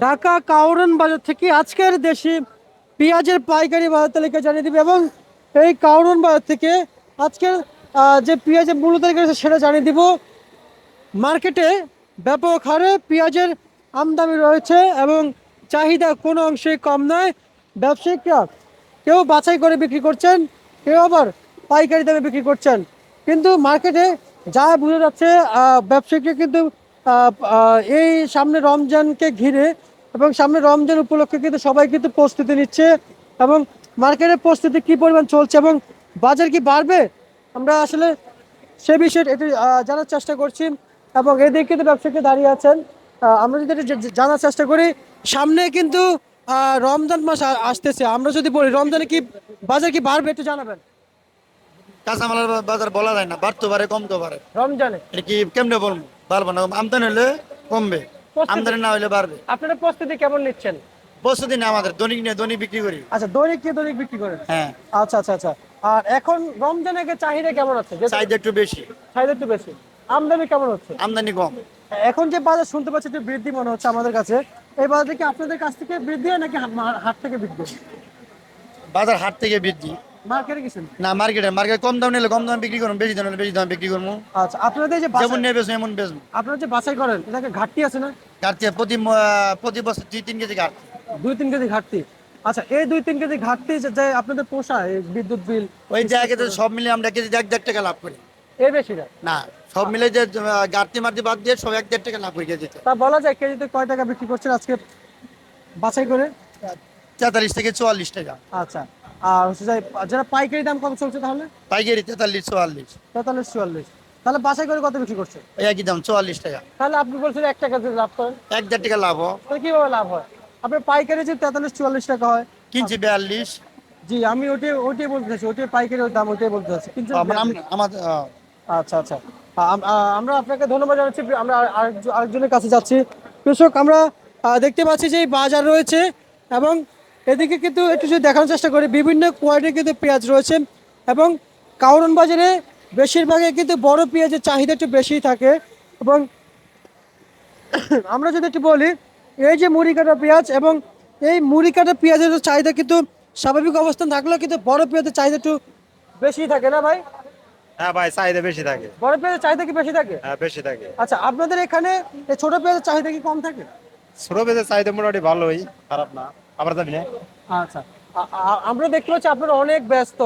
ঢাকা কাউরান বাজার থেকে আজকের দেশি পেঁয়াজের পাইকারি বাজার তালিকা জানিয়ে দিবে এবং এই কাউরান বাজার থেকে আজকের যে পেঁয়াজের মূল্য তালিকা আছে সেটা জানিয়ে দিব। মার্কেটে ব্যাপক হারে পেঁয়াজের আমদানি রয়েছে এবং চাহিদা কোনো অংশে কম নয়। ব্যবসায়িকরা কেউ বাছাই করে বিক্রি করছেন, কেউ আবার পাইকারি দামে বিক্রি করছেন। কিন্তু মার্কেটে যা বোঝা যাচ্ছে ব্যবসায়িকরা কিন্তু এই সামনে রমজানকে ঘিরে এবং সামনে রমজান উপলক্ষে কিন্তু সবাই কিন্তু প্রস্তুতি নিচ্ছে এবং মার্কেটের প্রস্তুতি কী পরিমাণ চলছে এবং বাজার কি বাড়বে আমরা আসলে সে বিষয়ে একটু জানার চেষ্টা করছি। এবং এদিকে কিন্তু ব্যবসায়ীরা দাঁড়িয়ে আছেন। আমরা যদি এটা জানার চেষ্টা করি, সামনে কিন্তু রমজান মাস আসতেছে। আমরা যদি বলি রমজানে কি বাজার কি বাড়বে একটু জানাবেন। কাঁচামালের বাজার বলা যায় না, বাড়তে পারে কমতে পারে। রমজানে এটা কি কেমনে বলবো, পারবো না। আমদানি হলে কমবে, আমদানি না হলে বাড়বে। আপনারা প্রস্তুতি কেমন নিচ্ছেন? প্রস্তুতি না আমাদের, দৈনিক নিয়ে দৈনিক বিক্রি করি। আচ্ছা, দৈনিক কি দৈনিক বিক্রি করেন? হ্যাঁ, আচ্ছা আচ্ছা আচ্ছা। আর এখন রমজানের চাহিদা কেমন আছে? চাহিদা একটু বেশি, চাহিদা একটু বেশি, আমদানি কেমন হচ্ছে? আমদানি কম। এখন যে বাজার শুনতে পাচ্ছি একটু বৃদ্ধি মনে হচ্ছে আমাদের কাছে, এই বাজারটা কি আপনাদের কাছ থেকে বৃদ্ধি হয় নাকি হাট থেকে বৃদ্ধি হয়? বাজার হাট থেকে বৃদ্ধি মার্কেটে গেছেন? না, মার্কেটে কম দাম নিলে কম দাম বিক্রি করুন, বেশি দাম নিলে বেশি দাম বিক্রি করবো। আচ্ছা, আপনাদের যে যেমন নিয়ে বেসবো এমন বেসবো। আপনারা যে বাছাই করেন এটাকে ঘাটতি আছে না? কাটছে প্রতি বছর 2-3 কেজি কাটছে। 2-3 কেজি ঘাটতি। আচ্ছা, এই 2-3 কেজি ঘাটতি যে আপনাদের পোষায় এই বিদ্যুৎ বিল ওই জায়গাতে সব মিলে আমরা কেজি 1.5 টাকা লাভ করি। এর বেশি না? না, সব মিলে যে গাড়তি মারতি বাদ দিয়ে সব 1.5 টাকা লাভ করি কেজিতে। তা বলা যায় কেজিতে কয় টাকা বিক্রি করছেন আজকে বাছাই করে? 43 থেকে 44 টাকা। আচ্ছা, আর হচ্ছে যে যারা পাইকারি দাম কত চলছে তাহলে? পাইকারি 43-44। 43-44। তাহলে বাছাই করে কত বিক্রি করছে? ওই একই দাম 44 টাকা। তাহলে আপনি বলছেন 1 টাকা যদি লাভ করেন? 1.5 টাকা লাভ হয়। তাহলে কিভাবে লাভ হয়? আপনার পাইকারি যে 43-44 টাকা হয়, কিনছি 42। জি আমি ওইটাই বলতে চাচ্ছি, ওইটাই পাইকারি দাম, ওইটাই বলতে চাচ্ছি কিন্তু আমাদের আচ্ছা আচ্ছা। আমরা আপনাকে ধন্যবাদ জানাচ্ছি। আমরা আরেকজনের কাছে যাচ্ছি। কৃষক, আমরা দেখতে পাচ্ছি যে এই বাজার রয়েছে এবং এদিকে কিন্তু একটু যদি দেখানোর চেষ্টা করি বিভিন্ন কোয়ালিটির কিন্তু পেঁয়াজ রয়েছে এবং কাউরান বাজারে বেশিরভাগই কিন্তু বড় পেঁয়াজের চাহিদা একটু বেশি থাকে। এবং আমরা যদি একটু বলি এই যে মুড়ি কাটা পেঁয়াজ এবং এই মুড়ি কাটা পেঁয়াজের চাহিদা কিন্তু স্বাভাবিক অবস্থান থাকলেও কিন্তু বড় পেঁয়াজের চাহিদা একটু বেশি থাকে না ভাই? হ্যাঁ ভাই, চাহিদা বেশি থাকে। বড় পেঁয়াজের চাহিদা কি বেশি থাকে? হ্যাঁ, বেশি থাকে। আচ্ছা, আপনাদের এখানে এই ছোট পেঁয়াজের চাহিদা কি কম থাকে? ছোট পেঁয়াজের চাহিদা মোটামুটি ভালোই, খারাপ না। আবার জানি না। আচ্ছা, আমরা দেখতে পাচ্ছি আপনারা অনেক ব্যস্ত।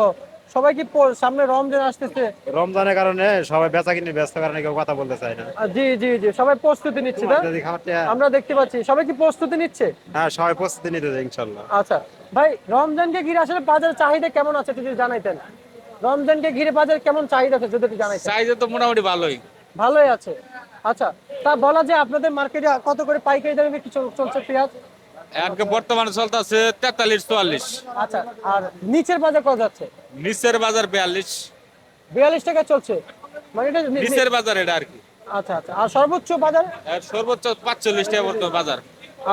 সবাই কি সামনে রমজান আসতেছে? রমজানের কারণে সবাই বেচা কিনে ব্যস্ত, কারণে কেউ কথা বলতে চায় না। জি জি জি, সবাই প্রস্তুতি নিচ্ছে না? যদি খাবারটা আমরা দেখতে পাচ্ছি সবাই কি প্রস্তুতি নিচ্ছে? হ্যাঁ, সবাই প্রস্তুতি নিতে যায় ইনশাল্লাহ। আচ্ছা ভাই, রমজানকে ঘিরে আসলে বাজারের চাহিদা কেমন আছে একটু যদি জানাইতেন। রমজানকে ঘিরে বাজার কেমন চাহিদা আছে যদি একটু জানাইতেন। চাহিদা তো মোটামুটি ভালোই। ভালোই আছে। আচ্ছা, তা বলা যায় আপনাদের মার্কেটে কত করে পাইকারি দামে বিক্রি চলছে পেঁয়াজ? আজকে বর্তমানে চলতেছে 43-44। আচ্ছা, আর নিচের বাজার কত যাচ্ছে? নিচের বাজার 42। 42 টাকা চলছে, মানে এটা নিচের বাজার এটা আর কি। আচ্ছা আচ্ছা, আর সর্বোচ্চ বাজার? আর সর্বোচ্চ 45 টাকা বর্তমান বাজার।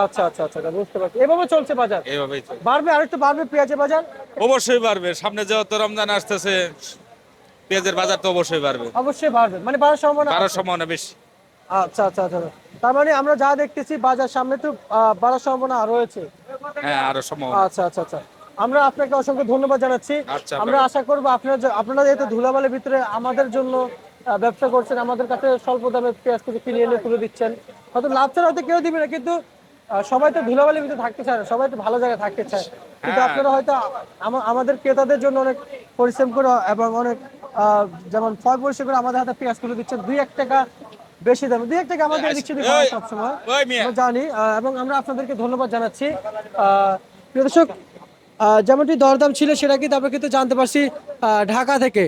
আচ্ছা আচ্ছা আচ্ছা, বুঝতে পারছি। এভাবে চলছে বাজার? এইভাবেই চলে। বাড়বে, আরেকটু বাড়বে পেঁয়াজের বাজার? অবশ্যই বাড়বে, সামনে যেহেতু রমজান আসতেছে পেঁয়াজের বাজার তো অবশ্যই বাড়বে। অবশ্যই বাড়বে, মানে বাড়ার সম্ভাবনা বাড়ার আছে? সম্ভাবনা বেশি। আচ্ছা আচ্ছা আচ্ছা, তার মানে আমরা যা দেখতেছি বাজার সামনে একটু বাড়ার সম্ভাবনা রয়েছে। হ্যাঁ, আরো সম্ভাবনা। আচ্ছা আচ্ছা আচ্ছা, আমরা আপনাকে অসংখ্য ধন্যবাদ জানাচ্ছি। আচ্ছা, আমরা আশা করবো আপনারা যেহেতু ধুলাবালির ভিতরে আমাদের জন্য ব্যবসা করছেন, আমাদের কাছে স্বল্প দামে পেঁয়াজ কিছু কিনে এনে তুলে দিচ্ছেন। হয়তো লাভ ছাড়া হয়তো কেউ দিবে না, কিন্তু সবাই তো ধুলাবালির ভিতরে থাকতে চায় না, সবাই তো ভালো জায়গায় থাকতে চায়। কিন্তু হ্যাঁ। আপনারা হয়তো আমাদের ক্রেতাদের জন্য অনেক পরিশ্রম করে এবং অনেক যেমন ফল পরিশ্রম করে আমাদের হাতে পেঁয়াজ তুলে দিচ্ছেন 2-1 টাকা বেশি দামে। 2-1 টাকা আমাদের এদিক সেদিক হয় সবসময়, আমরা জানি। এবং আমরা আপনাদেরকে ধন্যবাদ জানাচ্ছি। প্রিয় দর্শক, যেমনটি দরদাম ছিল সেটা কিন্তু আমরা কিন্তু জানতে পারছি ঢাকা থেকে।